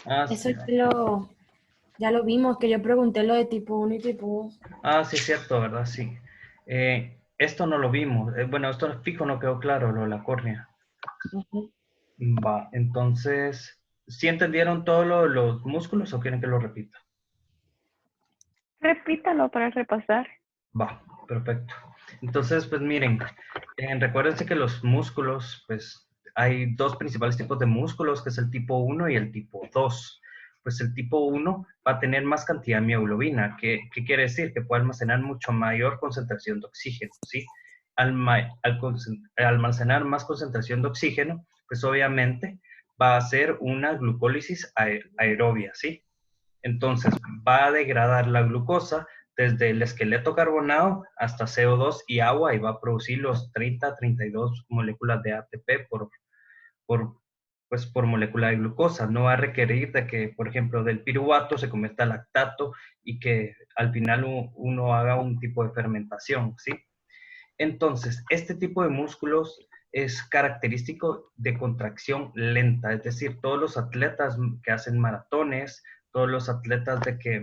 Ah, Eso sí. ya lo vimos, que yo pregunté lo de tipo uno y tipo 2. Ah, sí, es cierto, ¿verdad? Sí. Esto no lo vimos. Bueno, esto fijo no quedó claro, lo de la córnea. Ujú. Va, entonces, ¿sí entendieron todo lo de los músculos o quieren que lo repita? Repítalo para repasar. Va, perfecto. Entonces, pues miren, recuérdense que los músculos, pues hay dos principales tipos de músculos, que es el tipo uno y el tipo 2. Pues el tipo uno va a tener más cantidad de mioglobina. ¿Qué quiere decir? Que puede almacenar mucho mayor concentración de oxígeno, ¿sí? Al almacenar más concentración de oxígeno, pues obviamente va a ser una glucólisis aerobia, ¿sí? Entonces, va a degradar la glucosa desde el esqueleto carbonado hasta CO2 y agua y va a producir los 32 moléculas de ATP por, por molécula de glucosa. No va a requerir de que, por ejemplo, del piruvato se convierta a lactato y que al final uno haga un tipo de fermentación, ¿sí? Entonces, este tipo de músculos es característico de contracción lenta, es decir, todos los atletas que hacen maratones, todos los atletas de que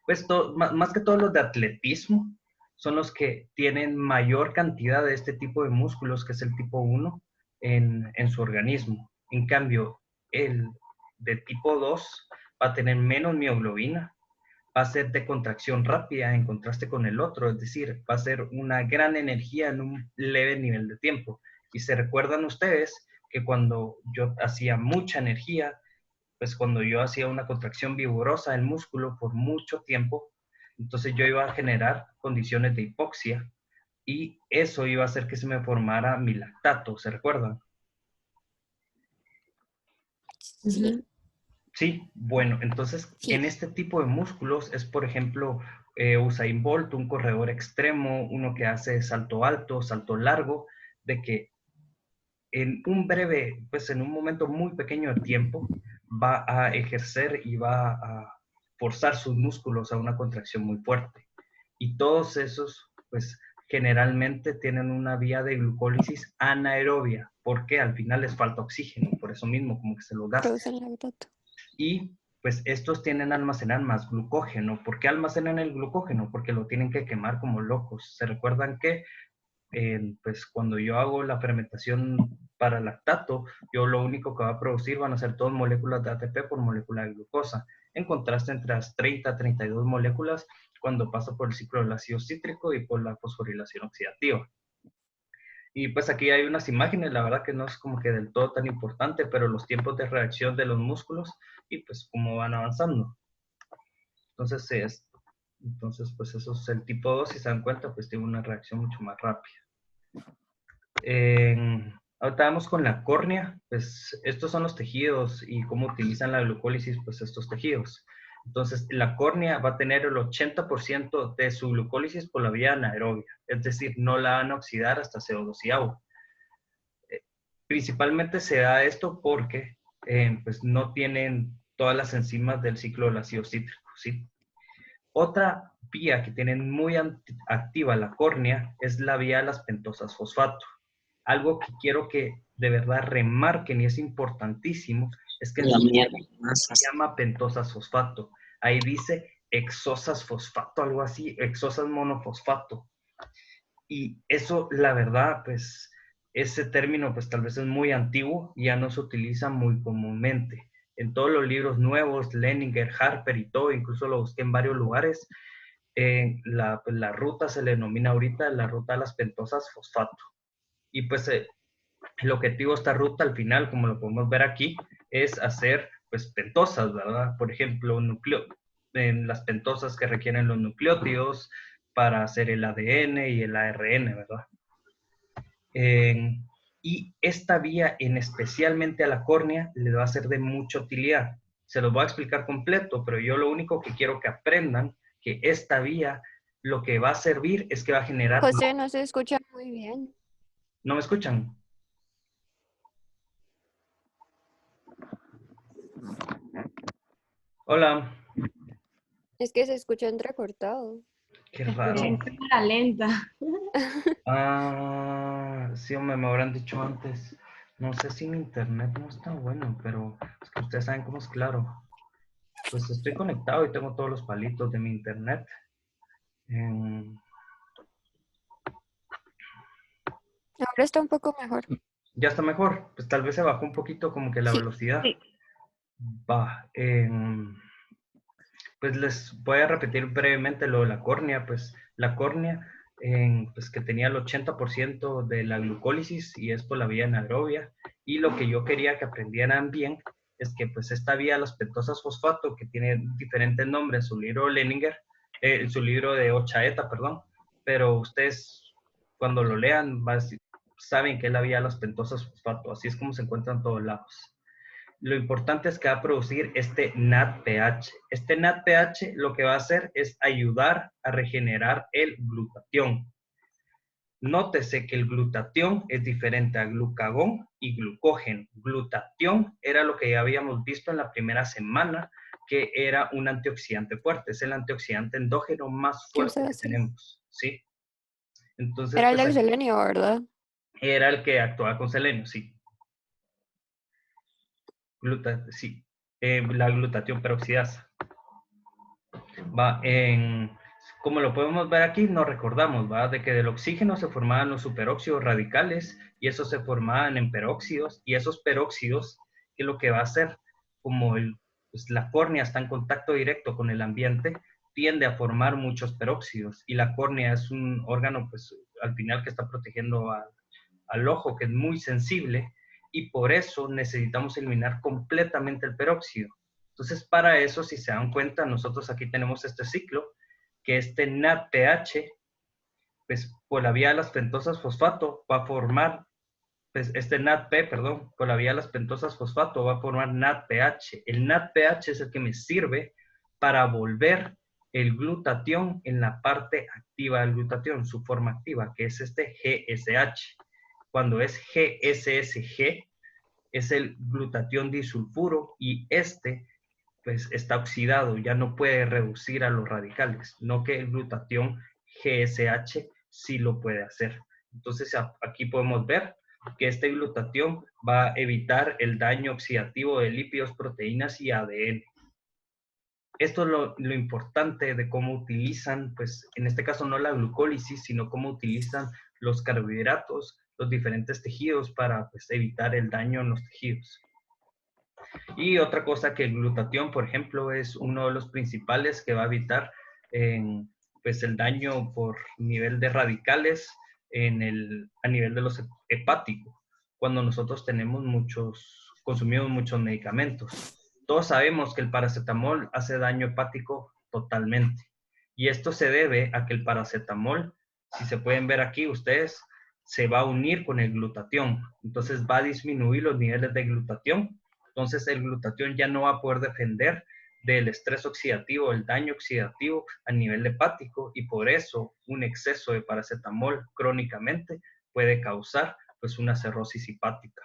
pues más que todos los de atletismo, son los que tienen mayor cantidad de este tipo de músculos, que es el tipo uno en su organismo. En cambio, el de tipo 2 va a tener menos mioglobina, va a ser de contracción rápida en contraste con el otro, es decir, va a ser una gran energía en un leve nivel de tiempo. Y se recuerdan ustedes que cuando yo hacía mucha energía, pues cuando yo hacía una contracción vigorosa del músculo por mucho tiempo, entonces yo iba a generar condiciones de hipoxia y eso iba a hacer que se me formara mi lactato, ¿se recuerdan? Ujú. Sí, bueno, entonces Sí. en este tipo de músculos es, por ejemplo, Usain Bolt, un corredor extremo, uno que hace salto alto, salto largo, de que en un breve, pues en un momento muy pequeño de tiempo, va a ejercer y va a forzar sus músculos a una contracción muy fuerte. Y todos esos, pues generalmente tienen una vía de glucólisis anaerobia, porque al final les falta oxígeno, por eso mismo, como que se lo gastan. Producen lactato. Y pues estos tienen a almacenar más glucógeno. ¿Por qué almacenan el glucógeno? Porque lo tienen que quemar como locos. ¿Se recuerdan que pues cuando yo hago la fermentación para lactato, yo lo único que va a producir van a ser 2 moléculas de ATP por molécula de glucosa, en contraste entre las 30 a 32 moléculas cuando pasa por el ciclo del ácido cítrico y por la fosforilación oxidativa. Y pues aquí hay unas imágenes, la verdad que no es como que del todo tan importante, pero los tiempos de reacción de los músculos y pues cómo van avanzando. Entonces, pues eso es el tipo 2 si se dan cuenta, pues tiene una reacción mucho más rápida. Ahorita vamos con la córnea, pues estos son los tejidos y cómo utilizan la glucólisis, pues estos tejidos. Entonces, la córnea va a tener el 80% de su glucólisis por la vía anaerobia, es decir, no la van a oxidar hasta CO2 y agua. Principalmente se da esto porque pues no tienen todas las enzimas del ciclo del ácido cítrico, ¿sí? Otra vía que tienen muy activa la córnea es la vía de las pentosas fosfato. Algo que quiero que de verdad remarquen y es importantísimo es que La mierda. se llama pentosas fosfato. Ahí dice exosas fosfato, algo así, exosas monofosfato. Y eso, la verdad, pues ese término pues tal vez es muy antiguo y ya no se utiliza muy comúnmente. En todos los libros nuevos, Leninger, Harper y todo, incluso lo busqué en varios lugares, la ruta se le denomina ahorita la ruta de las pentosas fosfato. Y pues el objetivo de esta ruta al final, como lo podemos ver aquí, es hacer pues pentosas, ¿verdad? Por ejemplo, en las pentosas que requieren los nucleótidos para hacer el ADN y el ARN, ¿verdad? Y esta vía, en especialmente a la córnea, le va a ser de mucha utilidad. Se los voy a explicar completo, pero yo lo único que quiero que aprendan que esta vía lo que va a servir es que va a generar... José, no se escucha muy bien. ¿No me escuchan? Hola. Es que se escucha entrecortado. Qué Se escucha en raro. cámara lenta. Ah, sí, hombre, me habrán dicho antes. No sé si mi internet no está bueno, pero es que ustedes saben cómo es claro. Pues estoy conectado y tengo todos los palitos de mi internet. Em, Ahora está un poco mejor. ya está mejor. Pues tal vez se bajó un poquito como que la Sí. velocidad. Va. Pues les voy a repetir brevemente lo de la córnea. Pues la córnea, pues que tenía el 80% de la glucólisis y es por la vía anaerobia. Y lo que yo quería que aprendieran bien es que pues esta vía, las pentosas fosfato, que tiene diferentes nombres en su libro Leninger, en su libro de Ochaeta, perdón, pero ustedes cuando lo lean saben que es la vía de las pentosas fosfato, así es como se encuentra en todos lados. Lo importante es que va a producir este NADPH. Este NADPH lo que va a hacer es ayudar a regenerar el glutatión. Nótese que el glutatión es diferente a glucagón y glucógeno. Glutatión era lo que ya habíamos visto en la primera semana, que era un antioxidante fuerte. Es el antioxidante endógeno más ¿Qué fuerte usted que hacía? tenemos, ¿sí? Entonces, Era el pues del selenio, ¿verdad? era el que actuaba con selenio, sí. Sí. La glutatión peroxidasa. Va en, como lo podemos ver aquí, nos recordamos, ¿va? De que del oxígeno se formaban los superóxidos radicales y esos se formaban en peróxidos y esos peróxidos, ¿qué es lo que va a hacer? Como pues la córnea está en contacto directo con el ambiente, tiende a formar muchos peróxidos y la córnea es un órgano, pues al final que está protegiendo al ojo, que es muy sensible y por eso necesitamos eliminar completamente el peróxido. Entonces, para eso, si se dan cuenta, nosotros aquí tenemos este ciclo, que este NADPH, pues por la vía de las pentosas fosfato va a formar, pues este NADP, perdón, por la vía de las pentosas fosfato va a formar NADPH. El NADPH es el que me sirve para volver el glutatión en la parte activa del glutatión, su forma activa, que es este GSH. Cuando es GSSG, es el glutatión disulfuro y este pues está oxidado, ya no puede reducir a los radicales, no que el glutatión GSH sí lo puede hacer. Entonces aquí podemos ver que este glutatión va a evitar el daño oxidativo de lípidos, proteínas y ADN. Esto es lo importante de cómo utilizan, pues en este caso no la glucólisis, sino cómo utilizan los carbohidratos, los diferentes tejidos para pues, evitar el daño en los tejidos. Y otra cosa que el glutatión, por ejemplo, es uno de los principales que va a evitar pues el daño por nivel de radicales a nivel de los hepáticos, cuando nosotros consumimos muchos medicamentos. Todos sabemos que el paracetamol hace daño hepático totalmente. Y esto se debe a que el paracetamol, si se pueden ver aquí ustedes, se va a unir con el glutatión. Entonces va a disminuir los niveles de glutatión. Entonces el glutatión ya no va a poder defender del estrés oxidativo, el daño oxidativo a nivel hepático y por eso un exceso de paracetamol crónicamente puede causar pues una cirrosis hepática.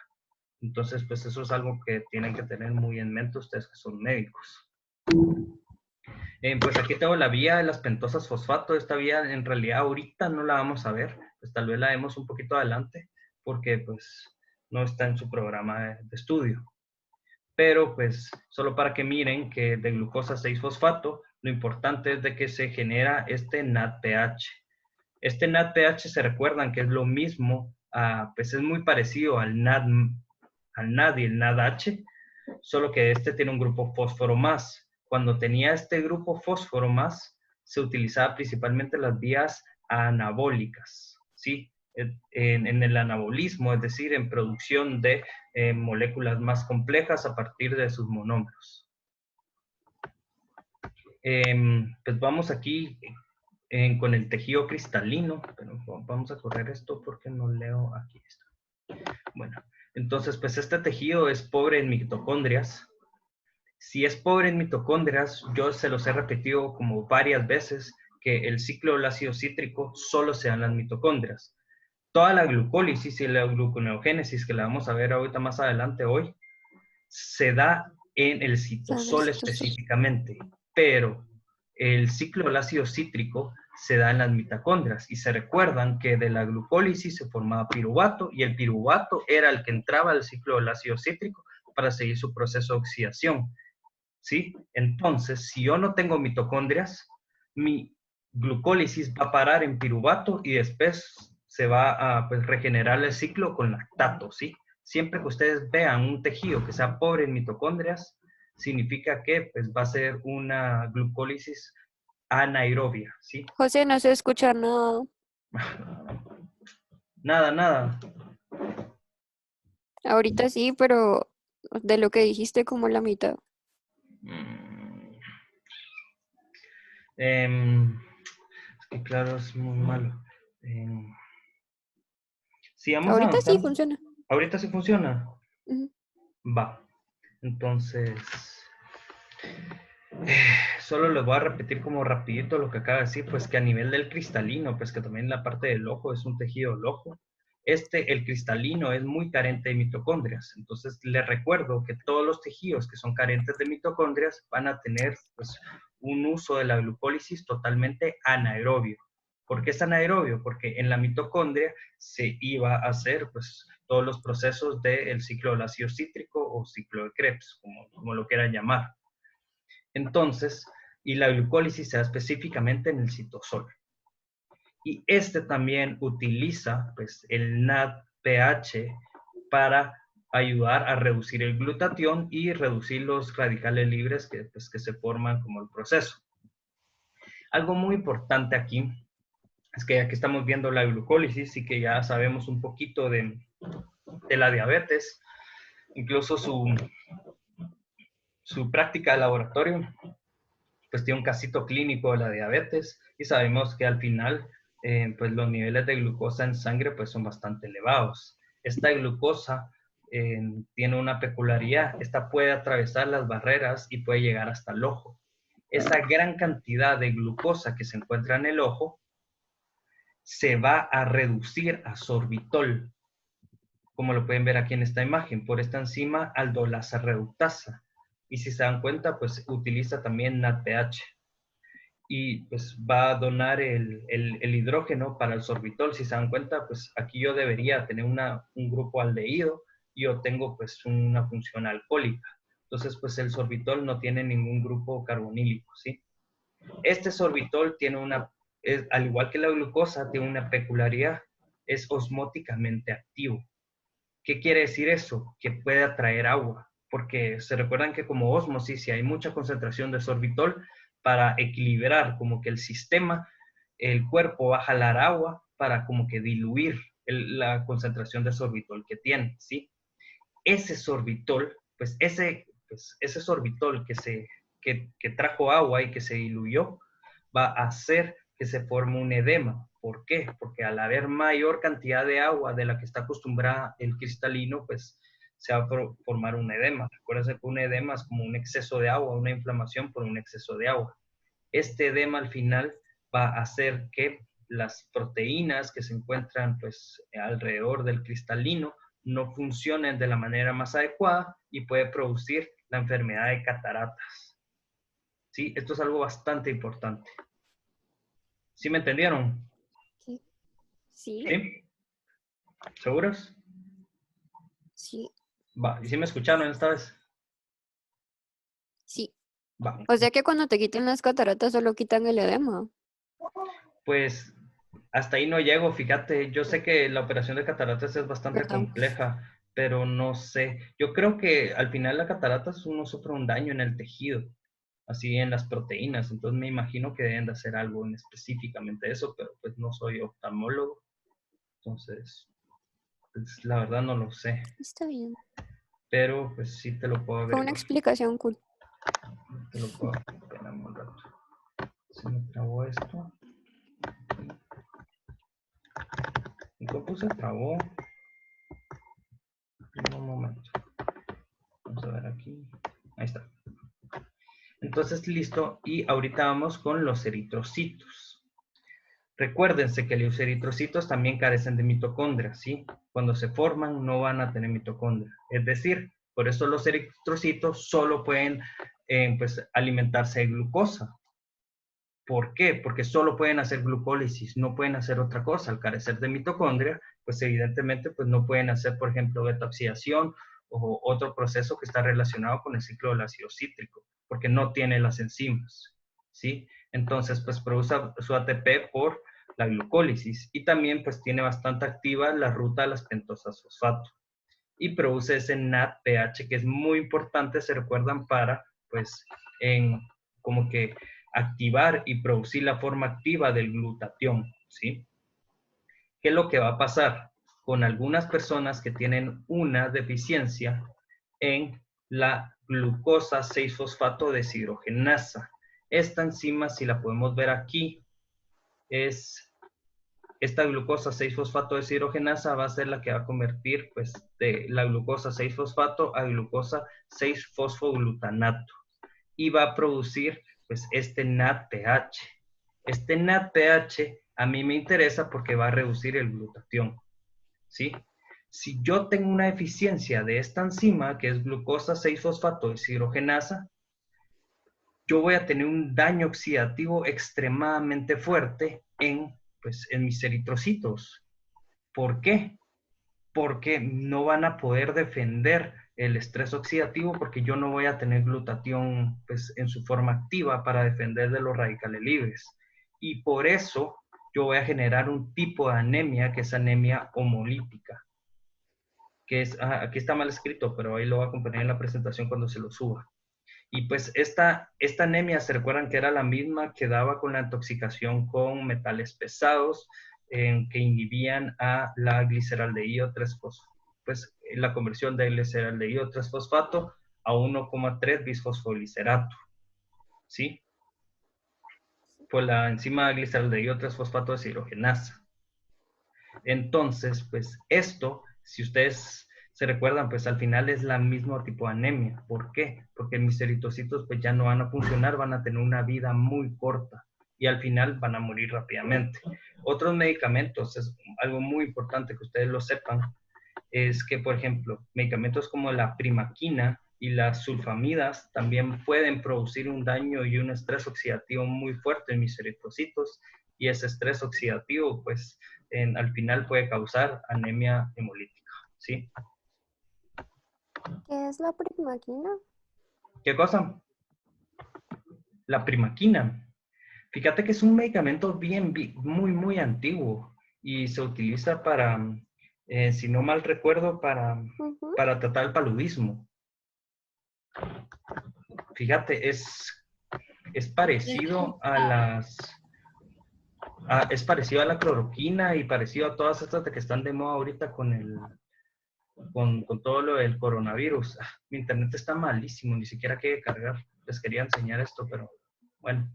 Entonces pues eso es algo que tienen que tener muy en mente ustedes que son médicos. Pues aquí tengo la vía de las pentosas fosfato. Esta vía en realidad ahorita no la vamos a ver, pues tal vez la vemos un poquito adelante porque pues no está en su programa de estudio. Pero pues solo para que miren que de glucosa 6-fosfato, lo importante es de que se genera este NADPH. Este NADPH se recuerdan que es lo mismo, pues es muy parecido al NAD y el NADH, solo que este tiene un grupo fósforo más. Cuando tenía este grupo fósforo más, se utilizaba principalmente las vías anabólicas, ¿sí? En el anabolismo, es decir, en producción de moléculas más complejas a partir de sus monómeros. Pues vamos aquí con el tejido cristalino, pero vamos a correr esto porque no leo aquí. Bueno, entonces pues este tejido es pobre en mitocondrias. Si es pobre en mitocondrias, yo se los he repetido como varias veces que el ciclo del ácido cítrico solo se da en las mitocondrias. Toda la glucólisis y la gluconeogénesis, que la vamos a ver ahorita más adelante hoy, se da en el citosol específicamente, pero el ciclo del ácido cítrico se da en las mitocondrias. Y se recuerdan que de la glucólisis se formaba piruvato y el piruvato era el que entraba al ciclo del ácido cítrico para seguir su proceso de oxidación. ¿Sí? Entonces, si yo no tengo mitocondrias, mi glucólisis va a parar en piruvato y después se va a pues, regenerar el ciclo con lactato, ¿sí? Siempre que ustedes vean un tejido que sea pobre en mitocondrias, significa que pues, va a ser una glucólisis anaerobia, ¿sí? José, no se escucha nada. Nada, nada. Ahorita sí, pero de lo que dijiste como la mitad. Mm. Es que claro, es muy malo. Sigamos Ahorita sí avanzando. funciona. Ahorita sí funciona. Ujú. Va. Entonces, solo les voy a repetir como rapidito lo que acaba de decir, pues que a nivel del cristalino, pues que también la parte del ojo es un tejido del ojo. El cristalino es muy carente de mitocondrias. Entonces, les recuerdo que todos los tejidos que son carentes de mitocondrias van a tener pues, un uso de la glucólisis totalmente anaerobio. ¿Por qué es anaerobio? Porque en la mitocondria se iba a hacer pues, todos los procesos del ciclo del ácido cítrico o ciclo de Krebs, como lo quieran llamar. Entonces, y la glucólisis se da específicamente en el citosol. Y este también utiliza pues, el NADPH para ayudar a reducir el glutatión y reducir los radicales libres que se forman como el proceso. Algo muy importante aquí es que aquí estamos viendo la glucólisis y que ya sabemos un poquito de la diabetes, incluso su práctica de laboratorio, pues tiene un casito clínico de la diabetes y sabemos que al final pues los niveles de glucosa en sangre pues son bastante elevados. Esta glucosa tiene una peculiaridad, esta puede atravesar las barreras y puede llegar hasta el ojo. Esa gran cantidad de glucosa que se encuentra en el ojo se va a reducir a sorbitol, como lo pueden ver aquí en esta imagen, por esta enzima aldolasa reductasa. Y si se dan cuenta, pues utiliza también NADPH. Y pues va a donar el hidrógeno para el sorbitol. Si se dan cuenta, pues aquí yo debería tener un grupo aldehído y yo tengo pues una función alcohólica. Entonces, pues el sorbitol no tiene ningún grupo carbonílico, ¿sí? Este sorbitol tiene al igual que la glucosa, tiene una peculiaridad, es osmóticamente activo. ¿Qué quiere decir eso? Que puede atraer agua, porque se recuerdan que como ósmosis, si hay mucha concentración de sorbitol, para equilibrar como que el sistema, el cuerpo va a jalar agua para como que diluir la concentración de sorbitol que tiene, ¿sí? Ese sorbitol, pues ese sorbitol que trajo agua y que se diluyó, va a hacer que se forme un edema. ¿Por qué? Porque al haber mayor cantidad de agua de la que está acostumbrada el cristalino, pues se va a formar un edema. Recuerden que un edema es como un exceso de agua, una inflamación por un exceso de agua. Este edema al final va a hacer que las proteínas que se encuentran pues alrededor del cristalino no funcionen de la manera más adecuada y puede producir la enfermedad de cataratas. ¿Sí? Esto es algo bastante importante. ¿Sí me entendieron? Sí. Sí. ¿Sí? ¿Seguros? Sí. Va. ¿Y si me escucharon esta vez? Sí. Va. O sea que cuando te quiten las cataratas solo quitan el edema. Pues hasta ahí no llego, fíjate, yo sé que la operación de cataratas es bastante Perdón. compleja, pero no sé. Yo creo que al final la cataratas uno sufre un daño en el tejido, así en las proteínas, entonces me imagino que deben de hacer algo en específicamente eso, pero pues no soy oftalmólogo, entonces pues, la verdad no lo sé, Está bien. pero pues sí te lo puedo Fue una averiguar, explicación cool. te lo puedo, espérame un rato. Se me trabó esto. Mi compu se trabó. Un momento. Vamos a ver aquí. Ahí está. Entonces, listo. Y ahorita vamos con los eritrocitos. Recuérdense que los eritrocitos también carecen de mitocondrias, ¿sí? Cuando se forman no van a tener mitocondria. Es decir, por eso los eritrocitos solo pueden pues, alimentarse de glucosa. ¿Por qué? Porque solo pueden hacer glucólisis, no pueden hacer otra cosa. Al carecer de mitocondria, pues evidentemente pues no pueden hacer, por ejemplo, beta-oxidación o otro proceso que está relacionado con el ciclo del ácido cítrico, porque no tiene las enzimas, ¿sí? Entonces, pues produce su ATP por la glucólisis y también pues tiene bastante activa la ruta de las pentosas fosfato y produce ese NADPH que es muy importante, se recuerdan, para pues en como que activar y producir la forma activa del glutatión, ¿sí? ¿Qué es lo que va a pasar con algunas personas que tienen una deficiencia en la glucosa 6-fosfato deshidrogenasa? Esta enzima, si la podemos ver aquí, es esta glucosa 6-fosfato deshidrogenasa va a ser la que va a convertir pues de la glucosa 6-fosfato a glucosa 6-fosfoglutanato y va a producir pues este NADPH. Este NADPH a mí me interesa porque va a reducir el glutatión, ¿sí? Si yo tengo una deficiencia de esta enzima, que es glucosa 6-fosfato deshidrogenasa, yo voy a tener un daño oxidativo extremadamente fuerte pues, en mis eritrocitos. ¿Por qué? Porque no van a poder defender el estrés oxidativo porque yo no voy a tener glutatión pues, en su forma activa para defender de los radicales libres. Y por eso yo voy a generar un tipo de anemia que es anemia homolítica. Que es, aquí está mal escrito, pero ahí lo voy a acompañar en la presentación cuando se lo suba. Y pues esta anemia, ¿se recuerdan que era la misma que daba con la intoxicación con metales pesados que inhibían a la gliceraldehído 3-fosfato? Pues la conversión de gliceraldehído 3-fosfato a 1,3 bisfosfoglicerato, ¿sí? Pues la enzima gliceraldehído 3-fosfato deshidrogenasa. Entonces, pues esto, si ustedes se recuerdan, pues al final es la misma tipo de anemia. ¿Por qué? Porque mis eritrocitos pues ya no van a funcionar, van a tener una vida muy corta y al final van a morir rápidamente. Otros medicamentos, es algo muy importante que ustedes lo sepan, es que, por ejemplo, medicamentos como la primaquina y las sulfamidas también pueden producir un daño y un estrés oxidativo muy fuerte en mis eritrocitos y ese estrés oxidativo pues al final puede causar anemia hemolítica, ¿sí? ¿Qué es la primaquina? ¿Qué cosa? La primaquina. Fíjate que es un medicamento muy antiguo y se utiliza para, si no mal recuerdo, para tratar el paludismo. Fíjate, es parecido a es parecido a la cloroquina y parecido a todas estas que están de moda ahorita con todo lo del coronavirus. Mi internet está malísimo, ni siquiera quiere cargar. Les quería enseñar esto, pero bueno,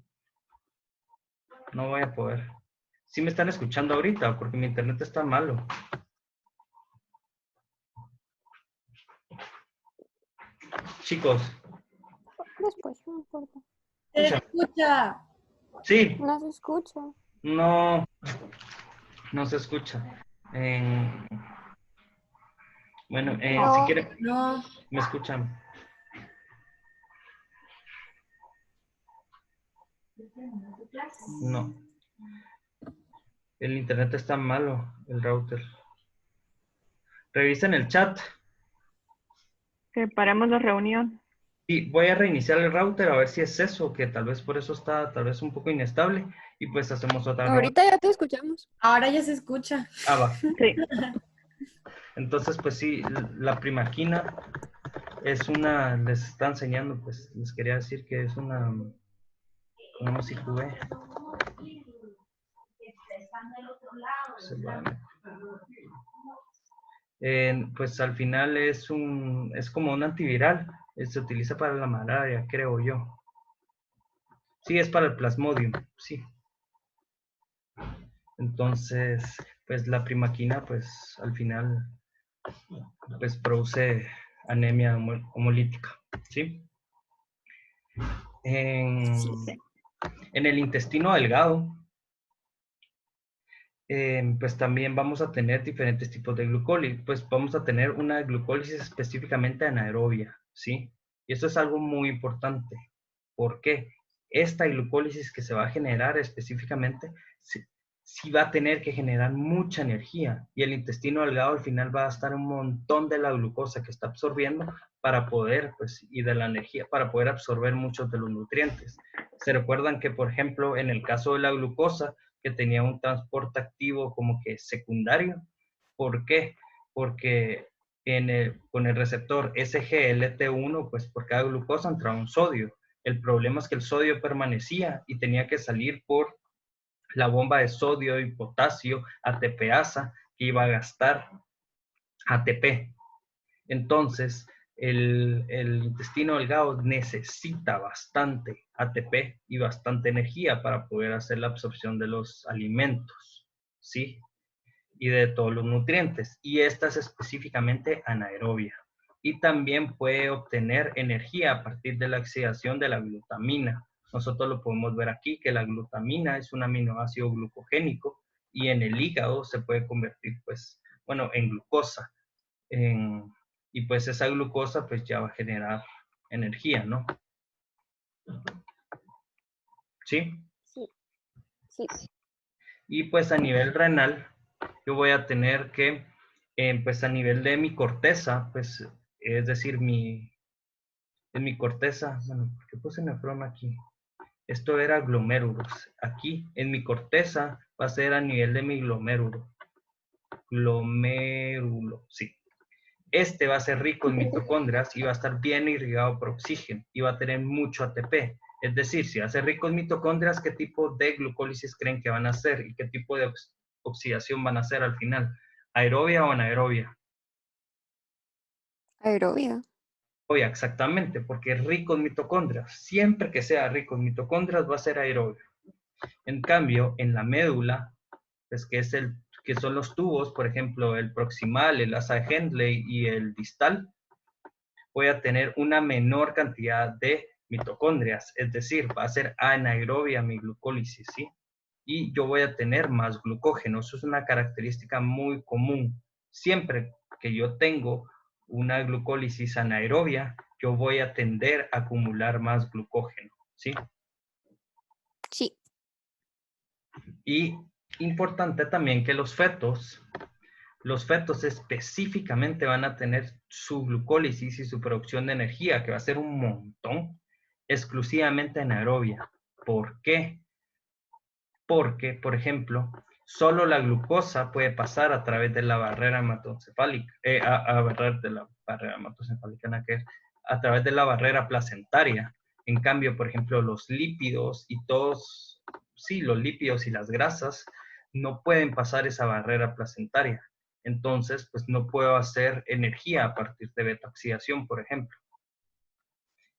no voy a poder. ¿Sí me están escuchando ahorita? Porque mi internet está malo. Chicos. Después, no importa. ¡Se escucha! Sí. No se escucha. No se escucha. Bueno, si quieren, No. ¿me escuchan? No. El internet está malo, el router. Revisen el chat. Que paremos la reunión. Y voy a reiniciar el router a ver si es eso, que tal vez por eso está tal vez un poco inestable. Y pues hacemos otra nueva. Ahorita ya te escuchamos. Ahora ya se escucha. Ah, va. Sí. Entonces, pues sí, la primaquina es una, les está enseñando, pues les quería decir que es una, ¿cómo si jugué? Pues al final es como un antiviral, se utiliza para la malaria, creo yo. Sí, es para el plasmodium, sí. Entonces, pues la primaquina, pues al final, pues produce anemia homolítica, ¿sí? En el intestino delgado, pues también vamos a tener diferentes tipos de glucólisis. Pues vamos a tener una glucólisis específicamente anaerobia, ¿sí? Y esto es algo muy importante. ¿Por qué? esta glucólisis que se va a generar específicamente, sí va a tener que generar mucha energía y el intestino delgado al final va a gastar un montón de la glucosa que está absorbiendo para poder, pues, y de la energía, para poder absorber muchos de los nutrientes. Se recuerdan que, por ejemplo, en el caso de la glucosa, que tenía un transporte activo como que secundario. ¿Por qué? Porque con el receptor SGLT1, pues por cada glucosa entraba un sodio. El problema es que el sodio permanecía y tenía que salir por la bomba de sodio y potasio ATPasa que iba a gastar ATP. Entonces, el intestino delgado necesita bastante ATP y bastante energía para poder hacer la absorción de los alimentos, ¿sí? Y de todos los nutrientes. Y esta es específicamente anaerobia. Y también puede obtener energía a partir de la oxidación de la glutamina. Nosotros lo podemos ver aquí, que la glutamina es un aminoácido glucogénico y en el hígado se puede convertir, pues, bueno, en glucosa. Y pues esa glucosa, pues ya va a generar energía, ¿no? ¿Sí? Sí, sí. Y pues a nivel renal, yo voy a tener que, pues a nivel de mi corteza, pues, es decir, en mi corteza, bueno, ¿por qué puse nefrona aquí? Esto era glomérulos. Aquí, en mi corteza, va a ser a nivel de mi glomérulo. Glomérulo, sí. Este va a ser rico en mitocondrias y va a estar bien irrigado por oxígeno y va a tener mucho ATP. Es decir, si va a ser rico en mitocondrias, ¿qué tipo de glucólisis creen que van a hacer y qué tipo de oxidación van a hacer al final? ¿Aerobia o anaerobia? Aerobia. Aerobia, exactamente, porque es rico en mitocondrias. Siempre que sea rico en mitocondrias va a ser aerobia. En cambio, en la médula, pues que son los tubos, por ejemplo, el proximal, el asa de Henle y el distal, voy a tener una menor cantidad de mitocondrias, es decir, va a ser anaerobia mi glucólisis, ¿sí? Y yo voy a tener más glucógeno. Eso es una característica muy común. Siempre que yo tengo una glucólisis anaerobia, yo voy a tender a acumular más glucógeno, ¿sí? Sí. Y importante también que los fetos específicamente van a tener su glucólisis y su producción de energía, que va a ser un montón, exclusivamente anaerobia. ¿Por qué? Porque, por ejemplo, solo la glucosa puede pasar a través de la barrera hematocefálica, a través de la barrera placentaria. En cambio, por ejemplo, los lípidos y todos, sí, los lípidos y las grasas no pueden pasar esa barrera placentaria. Entonces, pues no puedo hacer energía a partir de beta-oxidación, por ejemplo.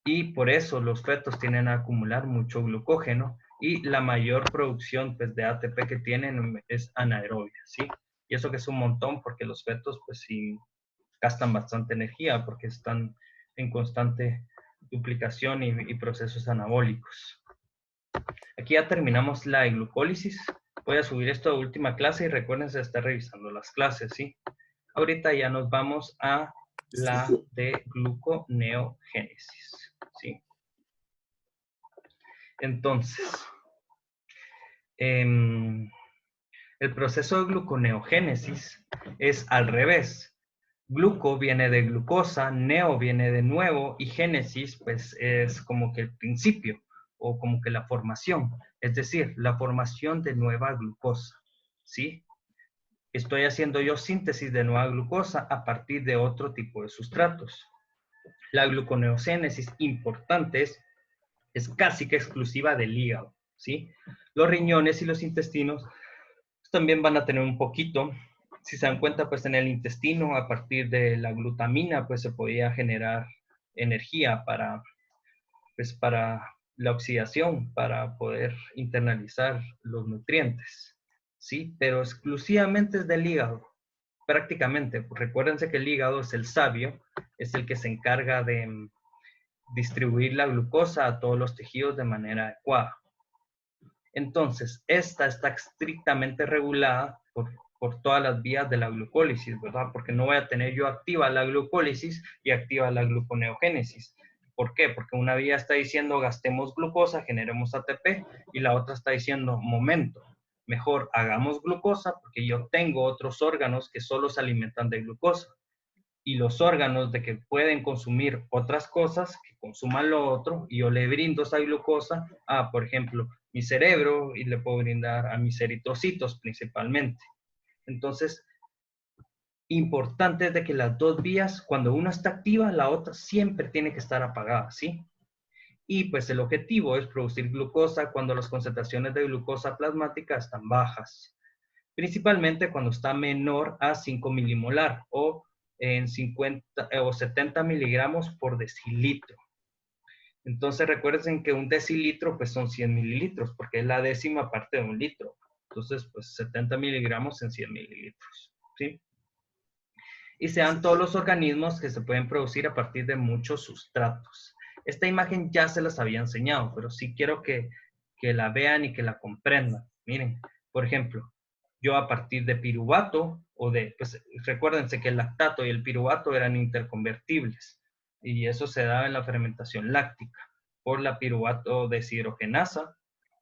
Y por eso los fetos tienden a acumular mucho glucógeno y la mayor producción, pues, de ATP que tienen es anaerobia, ¿sí? Y eso que es un montón porque los fetos, pues sí, gastan bastante energía porque están en constante duplicación y procesos anabólicos. Aquí ya terminamos la glucólisis. Voy a subir esto a última clase y recuerden estar revisando las clases, ¿sí? Ahorita ya nos vamos a la de gluconeogénesis, ¿sí? Entonces, el proceso de gluconeogénesis es al revés. Gluco viene de glucosa, neo viene de nuevo y génesis pues es como que el principio o como que la formación, es decir, la formación de nueva glucosa, ¿sí? Estoy haciendo yo síntesis de nueva glucosa a partir de otro tipo de sustratos. La gluconeogénesis importante es casi que exclusiva del hígado, ¿sí? Los riñones y los intestinos también van a tener un poquito. Si se dan cuenta, pues en el intestino, a partir de la glutamina, pues se podía generar energía pues, para la oxidación, para poder internalizar los nutrientes, ¿sí? Pero exclusivamente es del hígado, prácticamente. Recuérdense que el hígado es el sabio, es el que se encarga de distribuir la glucosa a todos los tejidos de manera adecuada. Entonces, esta está estrictamente regulada por todas las vías de la glucólisis, ¿verdad? Porque no voy a tener yo activa la glucólisis y activa la gluconeogénesis. ¿Por qué? Porque una vía está diciendo gastemos glucosa, generemos ATP, y la otra está diciendo momento. Mejor hagamos glucosa porque yo tengo otros órganos que solo se alimentan de glucosa. Y los órganos de que pueden consumir otras cosas, que consuman lo otro, y yo le brindo esa glucosa a, por ejemplo, mi cerebro, y le puedo brindar a mis eritrocitos principalmente. Entonces, importante es de que las dos vías, cuando una está activa, la otra siempre tiene que estar apagada, ¿sí? Y pues el objetivo es producir glucosa cuando las concentraciones de glucosa plasmática están bajas, principalmente cuando está menor a 5 milimolar o en 50 o 70 miligramos por decilitro. Entonces recuerden que un decilitro pues son 100 mililitros, porque es la décima parte de un litro. Entonces pues 70 miligramos en 100 mililitros, ¿sí? Y sean todos los organismos que se pueden producir a partir de muchos sustratos. Esta imagen ya se las había enseñado, pero sí quiero que la vean y que la comprendan. Miren, por ejemplo, yo a partir de piruvato o de, pues recuérdense que el lactato y el piruvato eran interconvertibles y eso se daba en la fermentación láctica por la piruvato deshidrogenasa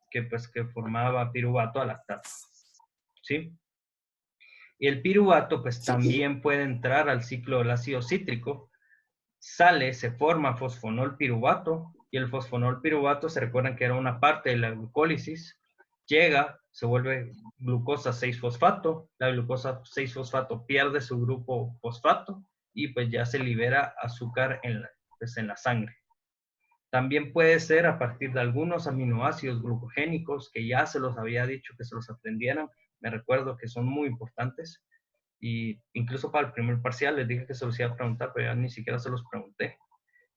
que formaba piruvato a lactato, ¿sí? Y el piruvato pues también puede entrar al ciclo del ácido cítrico, sale, se forma fosfonol piruvato y el fosfonol piruvato se recuerdan que era una parte de la glucólisis, llega, se vuelve glucosa 6-fosfato, la glucosa 6-fosfato pierde su grupo fosfato y pues ya se libera azúcar en la sangre. También puede ser a partir de algunos aminoácidos glucogénicos que ya se los había dicho que se los aprendieran. Me recuerdo que son muy importantes y incluso para el primer parcial les dije que se los iba a preguntar, pero ya ni siquiera se los pregunté.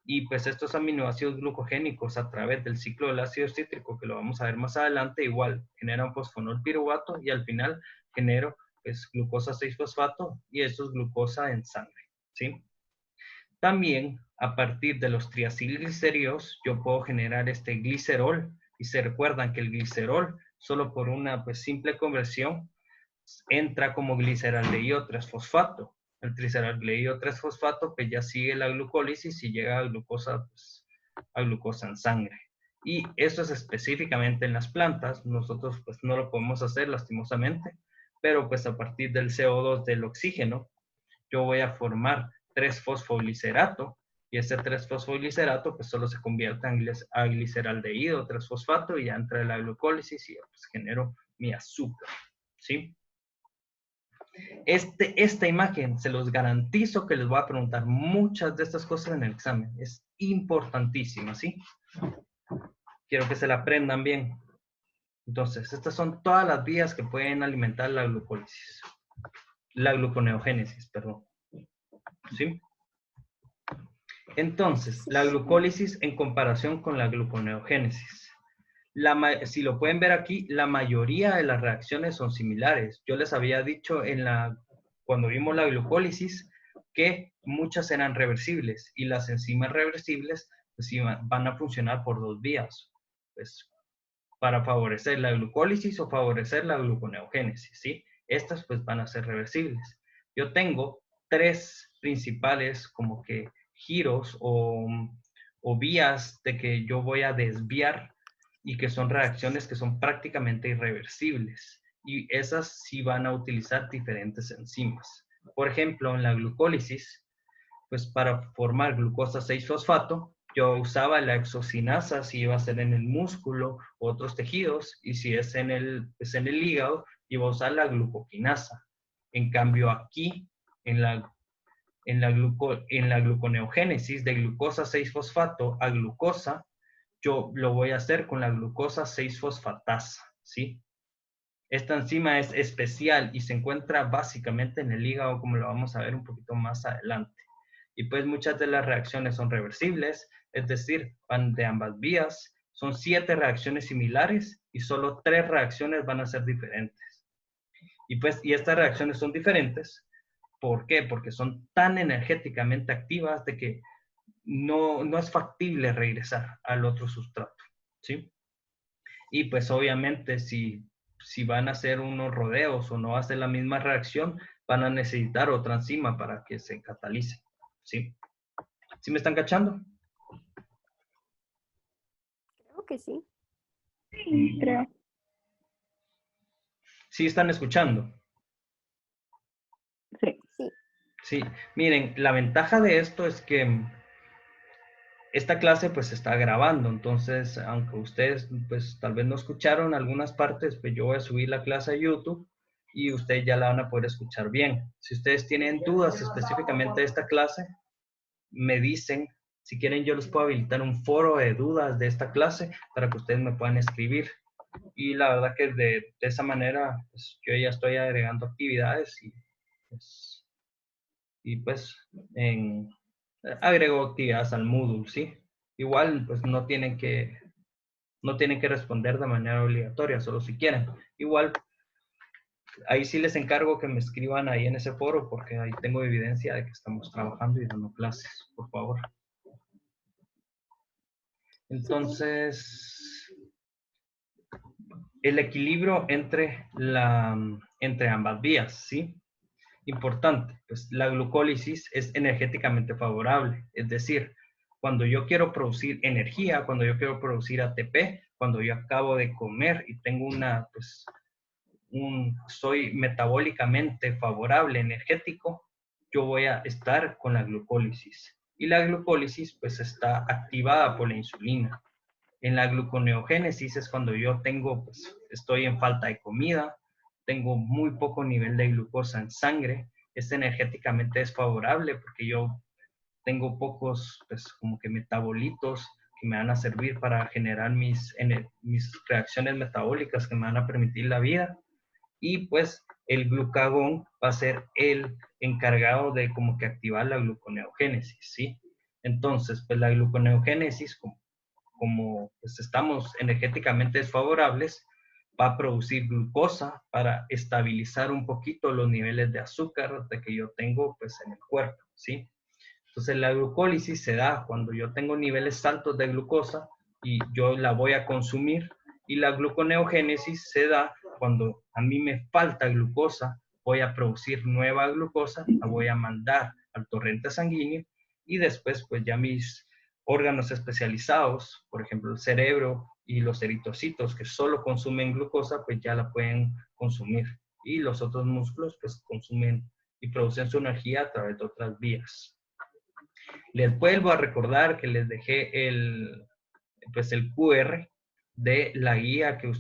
Y pues estos aminoácidos glucogénicos a través del ciclo del ácido cítrico, que lo vamos a ver más adelante, igual generan fosfonol piruvato y al final genero pues glucosa 6-fosfato y esto es glucosa en sangre, ¿sí? También a partir de los triacilglicéridos yo puedo generar este glicerol y se recuerdan que el glicerol solo por una pues simple conversión entra como gliceraldehído 3-fosfato. El gliceraldehído 3-fosfato pues ya sigue la glucólisis y llega a glucosa, pues, a glucosa en sangre. Y eso es específicamente en las plantas. Nosotros pues no lo podemos hacer lastimosamente, pero pues a partir del CO2 del oxígeno yo voy a formar 3-fosfoglicerato y ese 3-fosfoglicerato pues solo se convierte a gliceraldehído 3-fosfato y ya entra en la glucólisis y pues genero mi azúcar, ¿sí? Esta imagen, se los garantizo que les voy a preguntar muchas de estas cosas en el examen. Es importantísima, ¿sí? Quiero que se la aprendan bien. Entonces, estas son todas las vías que pueden alimentar la glucólisis. La gluconeogénesis, perdón. ¿Sí? Entonces, la glucólisis en comparación con la gluconeogénesis. Si lo pueden ver aquí, la mayoría de las reacciones son similares. Yo les había dicho cuando vimos la glucólisis que muchas eran reversibles y las enzimas reversibles pues, van a funcionar por dos vías, pues, para favorecer la glucólisis o favorecer la gluconeogénesis, ¿sí? Estas pues van a ser reversibles. Yo tengo tres principales como que giros o vías de que yo voy a desviar y que son reacciones que son prácticamente irreversibles. Y esas sí van a utilizar diferentes enzimas. Por ejemplo, en la glucólisis, pues para formar glucosa 6-fosfato, yo usaba la exocinasa si iba a ser en el músculo u otros tejidos, y si es en el hígado, iba a usar la glucoquinasa. En cambio, aquí, en la gluconeogénesis de glucosa 6-fosfato a glucosa, yo lo voy a hacer con la glucosa 6-fosfatasa, ¿sí? Esta enzima es especial y se encuentra básicamente en el hígado, como lo vamos a ver un poquito más adelante. Y pues muchas de las reacciones son reversibles, es decir, van de ambas vías. Son 7 reacciones similares y solo 3 reacciones van a ser diferentes. Y estas reacciones son diferentes. ¿Por qué? Porque son tan energéticamente activas de que no es factible regresar al otro sustrato, ¿sí? Y pues obviamente si van a hacer unos rodeos o no va a ser la misma reacción, van a necesitar otra enzima para que se catalice, ¿sí? ¿Sí me están cachando? que sí. Sí, creo. ¿Sí están escuchando? Sí. Sí. Sí. Miren, la ventaja de esto es que esta clase pues se está grabando, entonces aunque ustedes pues tal vez no escucharon algunas partes, pues yo voy a subir la clase a YouTube y ustedes ya la van a poder escuchar bien. Si ustedes tienen dudas específicamente de esta clase, me dicen. Si quieren, yo les puedo habilitar un foro de dudas de esta clase para que ustedes me puedan escribir. Y la verdad que de esa manera, pues, yo ya estoy agregando actividades y pues agrego actividades al Moodle, ¿sí? Igual, pues no tienen que responder de manera obligatoria, solo si quieren. Igual, ahí sí les encargo que me escriban ahí en ese foro porque ahí tengo evidencia de que estamos trabajando y dando clases, por favor. Entonces, el equilibrio entre ambas vías, ¿sí? Importante, pues la glucólisis es energéticamente favorable, es decir, cuando yo quiero producir energía, cuando yo quiero producir ATP, cuando yo acabo de comer y tengo soy metabólicamente favorable, energético, yo voy a estar con la glucólisis. Y la glucólisis pues está activada por la insulina. En la gluconeogénesis es cuando yo pues, estoy en falta de comida, tengo muy poco nivel de glucosa en sangre, es energéticamente desfavorable porque yo tengo pocos, pues, como que metabolitos que me van a servir para generar mis reacciones metabólicas que me van a permitir la vida. Y pues el glucagón va a ser el encargado de como que activar la gluconeogénesis, ¿sí? Entonces, pues la gluconeogénesis, como pues, estamos energéticamente desfavorables, va a producir glucosa para estabilizar un poquito los niveles de azúcar de que yo tengo pues, en el cuerpo, ¿sí? Entonces la glucólisis se da cuando yo tengo niveles altos de glucosa y yo la voy a consumir, y la gluconeogénesis se da cuando a mí me falta glucosa, voy a producir nueva glucosa, la voy a mandar al torrente sanguíneo y después pues ya mis órganos especializados, por ejemplo el cerebro y los eritrocitos que solo consumen glucosa, pues ya la pueden consumir, y los otros músculos pues consumen y producen su energía a través de otras vías. Les vuelvo a recordar que les dejé pues el QR de la guía que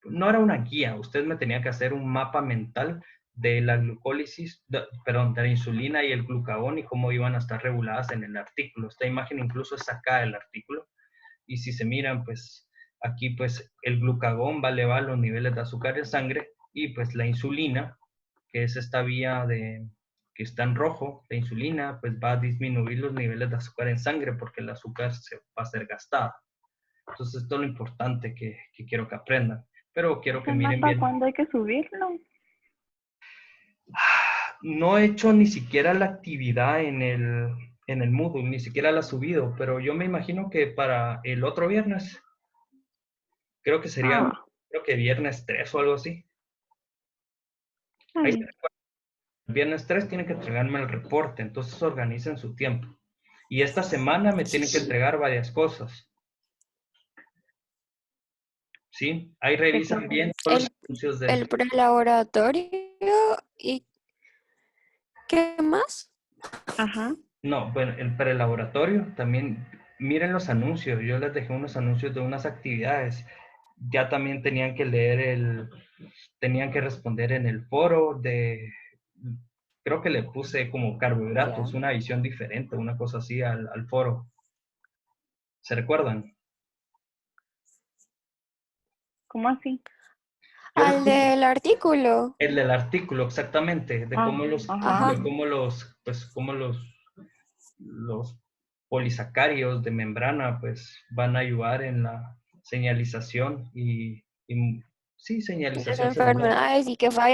no era una guía, usted me tenía que hacer un mapa mental de la glucólisis, perdón, de la insulina y el glucagón y cómo iban a estar reguladas en el artículo. Esta imagen incluso es sacada del artículo. Y si se miran, pues aquí pues el glucagón va a elevar los niveles de azúcar en sangre, y pues la insulina, que es esta vía que está en rojo, la insulina, pues va a disminuir los niveles de azúcar en sangre porque el azúcar se va a ser gastada. Entonces, esto es lo importante que quiero que aprendan. Pero quiero que ¿El miren mapa bien. cuándo hay que subirlo? No he hecho ni siquiera la actividad en el Moodle, ni siquiera la he subido, pero yo me imagino que para el otro viernes, creo que sería, Ah, creo que viernes 3 o algo así. Ahí ay, se recuerda. El viernes 3 tienen que entregarme el reporte, entonces organicen su tiempo. Y esta semana me tienen que entregar varias cosas. ¿Sí? Ahí qué revisan cosa. bien todos los anuncios El prelaboratorio y ¿qué más? Ajá. No, bueno, el prelaboratorio también, miren los anuncios. Yo les dejé unos anuncios de unas actividades. Ya también tenían que tenían que responder en el foro creo que le puse como carbohidratos, Ya. una visión diferente, una cosa así al foro. ¿Se recuerdan? ¿Cómo así? Yo les Al puse del artículo. el del artículo, exactamente, Ah, ajá. pues, cómo los polisacáridos de membrana, pues, van a ayudar en la señalización y sí, Las señalización celular. enfermedades y que fallan